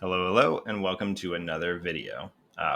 Hello, and welcome to another video.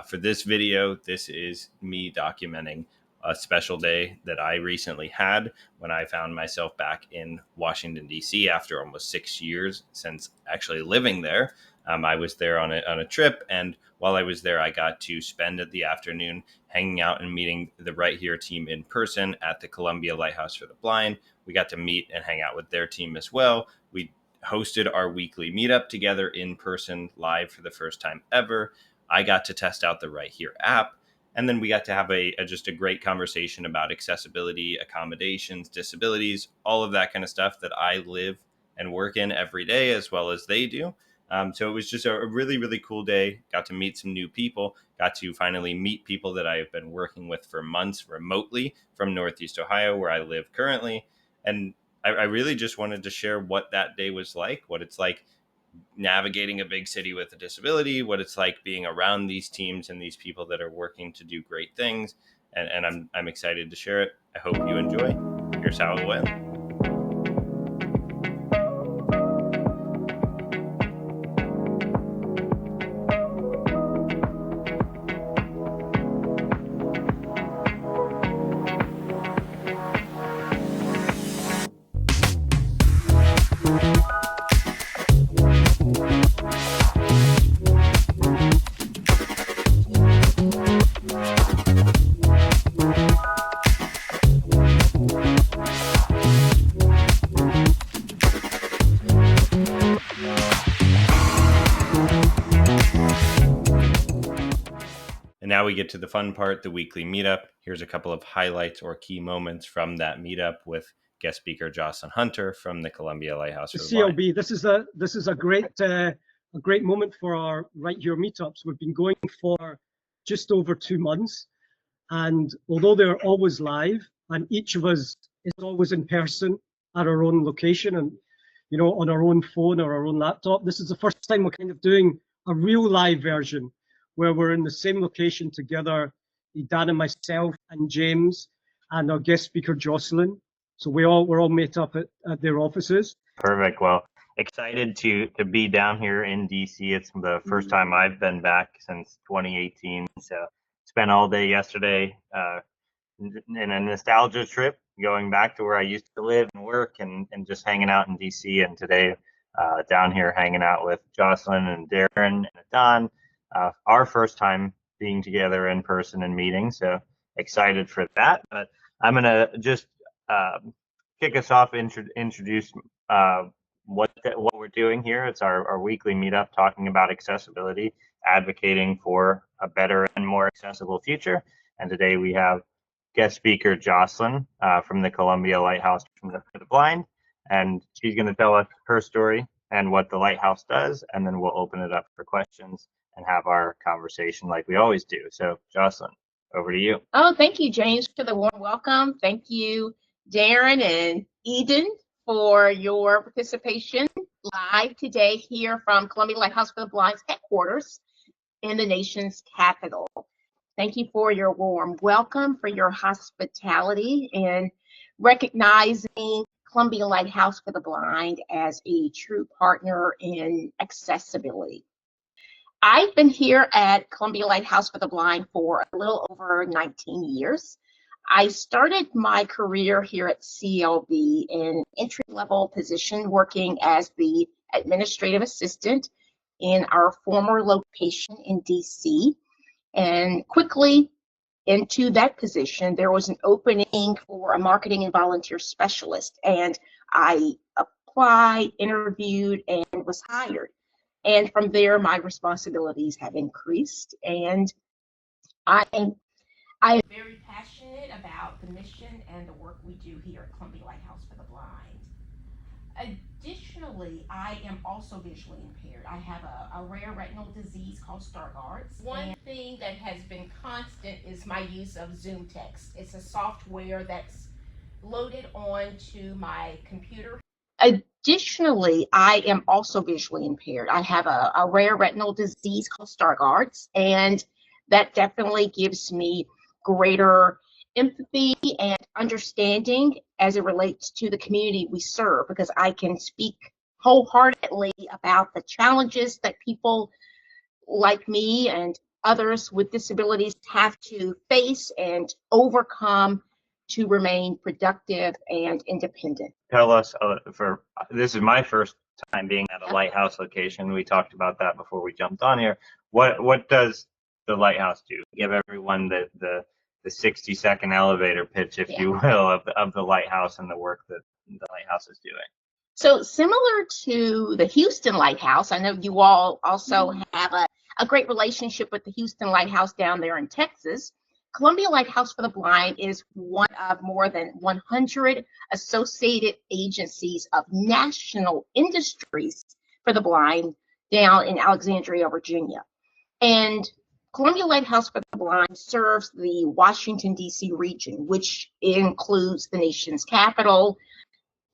For this video, this is me documenting a special day that I recently had when I found myself back in Washington, D.C. after almost 6 years since actually living there. I was there on a trip, and while I was there, I got to spend the afternoon hanging out and meeting the RightHear team in person at the Columbia Lighthouse for the Blind. We got to meet and hang out with their team as well. We hosted our weekly meetup together in person live for the first time ever. I got to test out the RightHear app, and then we got to have just a great conversation about accessibility, accommodations, disabilities, all of that kind of stuff that I live and work in every day as well as they do. So it was just a really, really cool day. Got to meet some new people, got to finally meet people that I have been working with for months remotely from Northeast Ohio, where I live currently. And I really just wanted to share what that day was like, what it's like navigating a big city with a disability, what it's like being around these teams and these people that are working to do great things. And I'm excited to share it. I hope you enjoy. Here's how it went. And now we get to the fun part, the weekly meetup. Here's a couple of highlights or key moments from that meetup with guest speaker Jocelyn Hunter from the Columbia Lighthouse for the Blind. CLB, this is a great moment for our RightHear meetups. We've been going for just over 2 months, and although they're always live, and each of us is always in person at our own location and on our own phone or our own laptop, this is the first time we're kind of doing a real live version where we're in the same location together, Idan and myself and James and our guest speaker Jocelyn. So we're all met up at their offices. Perfect. Well, excited to be down here in DC. It's the first time I've been back since 2018. So spent all day yesterday in a nostalgia trip, going back to where I used to live and work and just hanging out in DC. And today down here hanging out with Jocelyn and Darren and Idan. Our first time being together in person and meeting. So excited for that. But I'm going to just kick us off, introduce what we're doing here. It's our weekly meetup talking about accessibility, advocating for a better and more accessible future. And today we have guest speaker Jocelyn from the Columbia Lighthouse for the Blind. And she's going to tell us her story and what the Lighthouse does. And then we'll open it up for questions and have our conversation like we always do. So Jocelyn, over to you. Oh, thank you, James, for the warm welcome. Thank you, Darren and Idan, for your participation live today here from Columbia Lighthouse for the Blind's headquarters in the nation's capital. Thank you for your warm welcome, for your hospitality, and recognizing Columbia Lighthouse for the Blind as a true partner in accessibility. I've been here at Columbia Lighthouse for the Blind for a little over 19 years. I started my career here at CLB in entry-level position, working as the administrative assistant in our former location in DC. And quickly into that position, there was an opening for a marketing and volunteer specialist. And I applied, interviewed, and was hired. And from there, my responsibilities have increased. And I am very passionate about the mission and the work we do here at Columbia Lighthouse for the Blind. Additionally, I am also visually impaired. I have a rare retinal disease called Stargardt's. One thing that has been constant is my use of Zoom Text. It's a software that's loaded onto my computer. Additionally, I am also visually impaired. I have a rare retinal disease called Stargardt's, and that definitely gives me greater empathy and understanding as it relates to the community we serve, because I can speak wholeheartedly about the challenges that people like me and others with disabilities have to face and overcome to remain productive and independent. Tell us, this is my first time being at a lighthouse location. We talked about that before we jumped on here. What does the lighthouse do? Give everyone the 60-second elevator pitch, if you will, of the lighthouse and the work that the lighthouse is doing. So similar to the Houston Lighthouse, I know you all also have a great relationship with the Houston Lighthouse down there in Texas. Columbia Lighthouse for the Blind is one of more than 100 associated agencies of national industries for the blind down in Alexandria, Virginia. And Columbia Lighthouse for the Blind serves the Washington, D.C. region, which includes the nation's capital,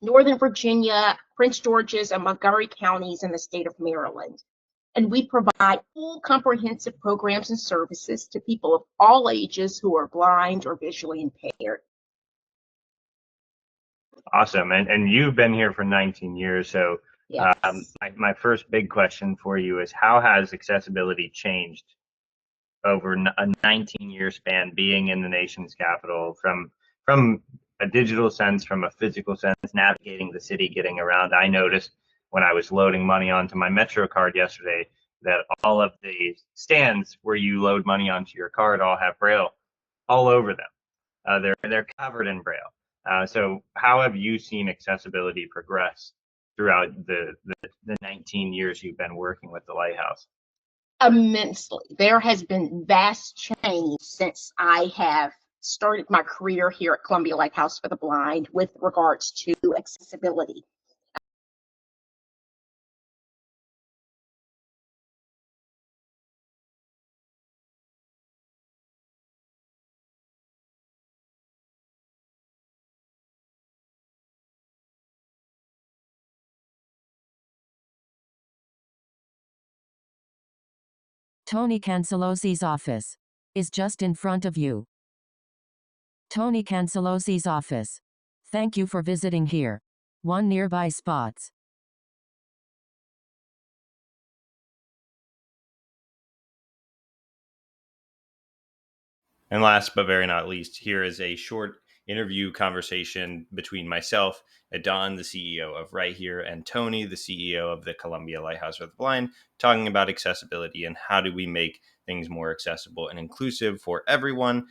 Northern Virginia, Prince George's, and Montgomery counties in the state of Maryland. And we provide full comprehensive programs and services to people of all ages who are blind or visually impaired. Awesome. And you've been here for 19 years. So Yes. My first big question for you is, how has accessibility changed over a 19-year span being in the nation's capital, from a digital sense, from a physical sense, navigating the city, getting around? I noticed when I was loading money onto my Metro card yesterday that all of the stands where you load money onto your card all have Braille all over them. They're covered in Braille. So how have you seen accessibility progress throughout the 19 years you've been working with the Lighthouse? Immensely. There has been vast change since I have started my career here at Columbia Lighthouse for the Blind with regards to accessibility. Tony Cancelosi's office is just in front of you. Tony Cancelosi's office. Thank you for visiting here. 1 nearby spots. And last but very not least, here is a short interview conversation between myself, Idan, the CEO of RightHear, and Tony, the CEO of the Columbia Lighthouse for the Blind, talking about accessibility and how do we make things more accessible and inclusive for everyone,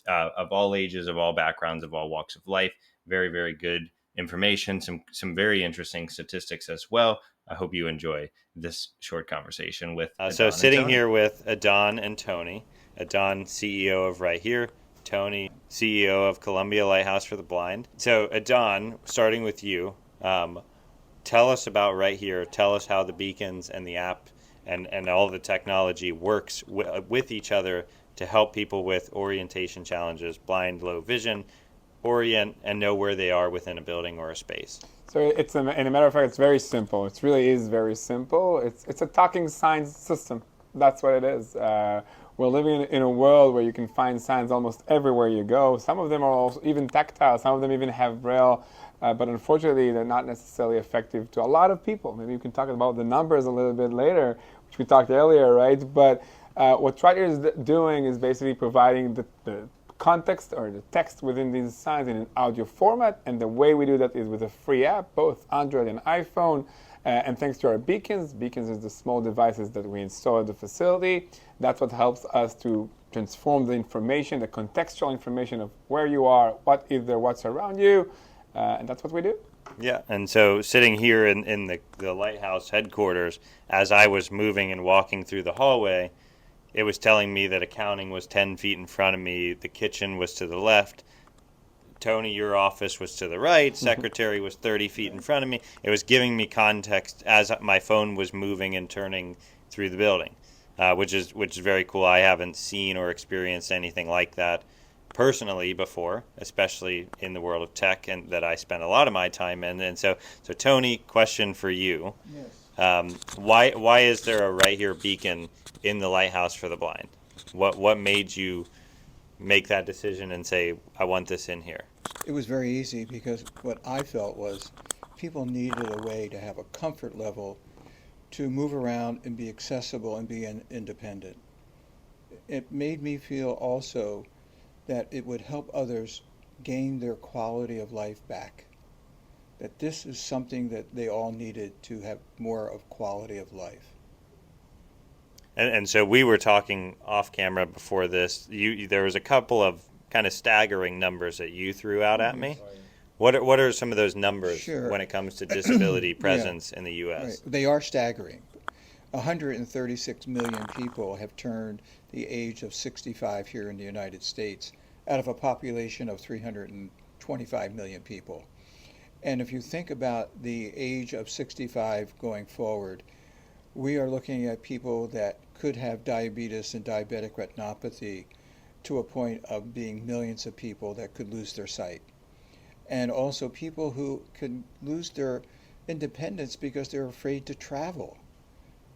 of all ages, of all backgrounds, of all walks of life. Very, very good information, some very interesting statistics as well. I hope you enjoy this short conversation with Idan. So sitting here with Idan and Tony. Idan, CEO of RightHear, Tony, CEO of Columbia Lighthouse for the Blind. So Idan, starting with you, tell us about RightHear. Tell us how the beacons and the app and all the technology works with each other to help people with orientation challenges, blind, low vision, orient and know where they are within a building or a space. So it's, in a matter of fact, it's very simple. It really is very simple. It's a talking signs system. That's what it is. We're living in a world where you can find signs almost everywhere you go. Some of them are also even tactile. Some of them even have Braille. But unfortunately, they're not necessarily effective to a lot of people. Maybe we can talk about the numbers a little bit later, which we talked earlier, right? But what RightHear is doing is basically providing the context or the text within these signs in an audio format. And the way we do that is with a free app, both Android and iPhone. And thanks to our beacons. Beacons is the small devices that we install at the facility. That's what helps us to transform the information, the contextual information of where you are, what is there, what's around you, and that's what we do. Yeah, and so sitting here in the Lighthouse headquarters, as I was moving and walking through the hallway, it was telling me that accounting was 10 feet in front of me, the kitchen was to the left, Tony, your office was to the right, secretary was 30 feet in front of me. It was giving me context as my phone was moving and turning through the building, which is very cool. I haven't seen or experienced anything like that personally before, especially in the world of tech, and that I spend a lot of my time in. And so Tony, question for you. Yes. Why is there a RightHear beacon in the Lighthouse for the Blind? What made you make that decision and say, I want this in here? It was very easy because what I felt was people needed a way to have a comfort level to move around and be accessible and be independent. It made me feel also that it would help others gain their quality of life back. That this is something that they all needed to have more of quality of life. And so we were talking off camera before this. There was a couple of kind of staggering numbers that you threw out at me. What are some of those numbers when it comes to disability presence in the U.S.? Right. They are staggering. 136 million people have turned the age of 65 here in the United States out of a population of 325 million people. And if you think about the age of 65 going forward, we are looking at people that could have diabetes and diabetic retinopathy to a point of being millions of people that could lose their sight. And also people who could lose their independence because they're afraid to travel.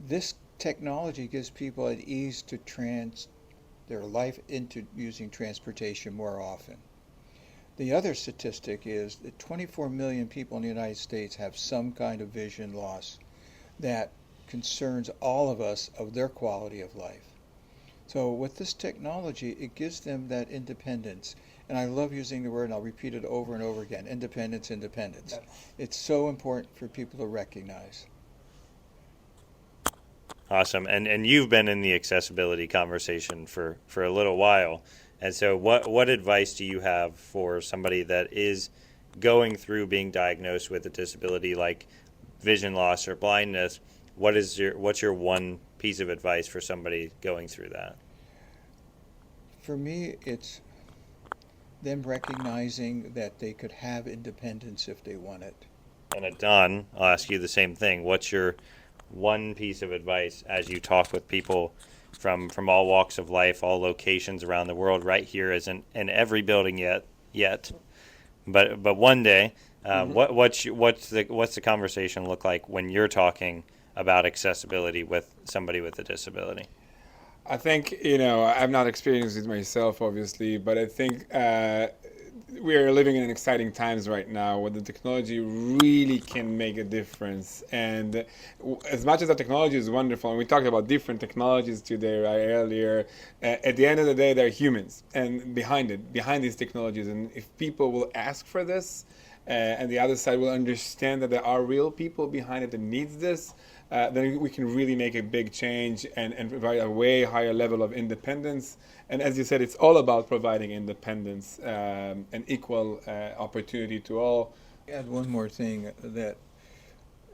This technology gives people an ease to their life into using transportation more often. The other statistic is that 24 million people in the United States have some kind of vision loss that concerns all of us of their quality of life. So with this technology, it gives them that independence. And I love using the word, and I'll repeat it over and over again, independence, independence. It's so important for people to recognize. Awesome. And you've been in the accessibility conversation for a little while. And so what advice do you have for somebody that is going through being diagnosed with a disability like vision loss or blindness? What's your one piece of advice for somebody going through that? For me, it's them recognizing that they could have independence if they want it. And Don, I'll ask you the same thing. What's your one piece of advice as you talk with people from all walks of life, all locations around the world? Right here isn't in every building yet, but one day, what's the conversation look like when you're talking about accessibility with somebody with a disability? I think, I've not experienced it myself, obviously, but I think we are living in exciting times right now where the technology really can make a difference. And as much as the technology is wonderful, and we talked about different technologies today, right, earlier, at the end of the day, they're humans and behind these technologies. And if people will ask for this, and the other side will understand that there are real people behind it that needs this, then we can really make a big change and provide a way higher level of independence. And as you said, it's all about providing independence and equal opportunity to all. Add one more thing, that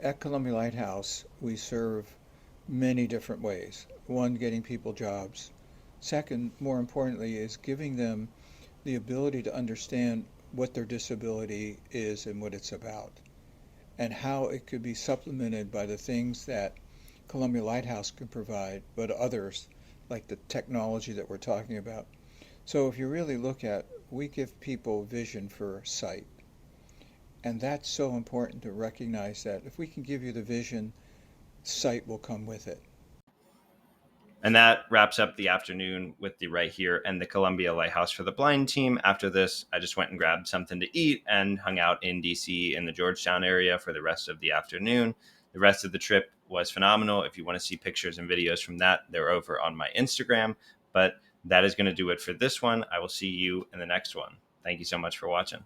at Columbia Lighthouse, we serve many different ways. One, getting people jobs. Second, more importantly, is giving them the ability to understand what their disability is and what it's about, and how it could be supplemented by the things that Columbia Lighthouse can provide, but others, like the technology that we're talking about. So if you really look at, we give people vision for sight. And that's so important to recognize that if we can give you the vision, sight will come with it. And that wraps up the afternoon with the RightHear and the Columbia Lighthouse for the Blind team. After this, I just went and grabbed something to eat and hung out in DC in the Georgetown area for the rest of the afternoon. The rest of the trip was phenomenal. If you want to see pictures and videos from that, they're over on my Instagram. But that is going to do it for this one. I will see you in the next one. Thank you so much for watching.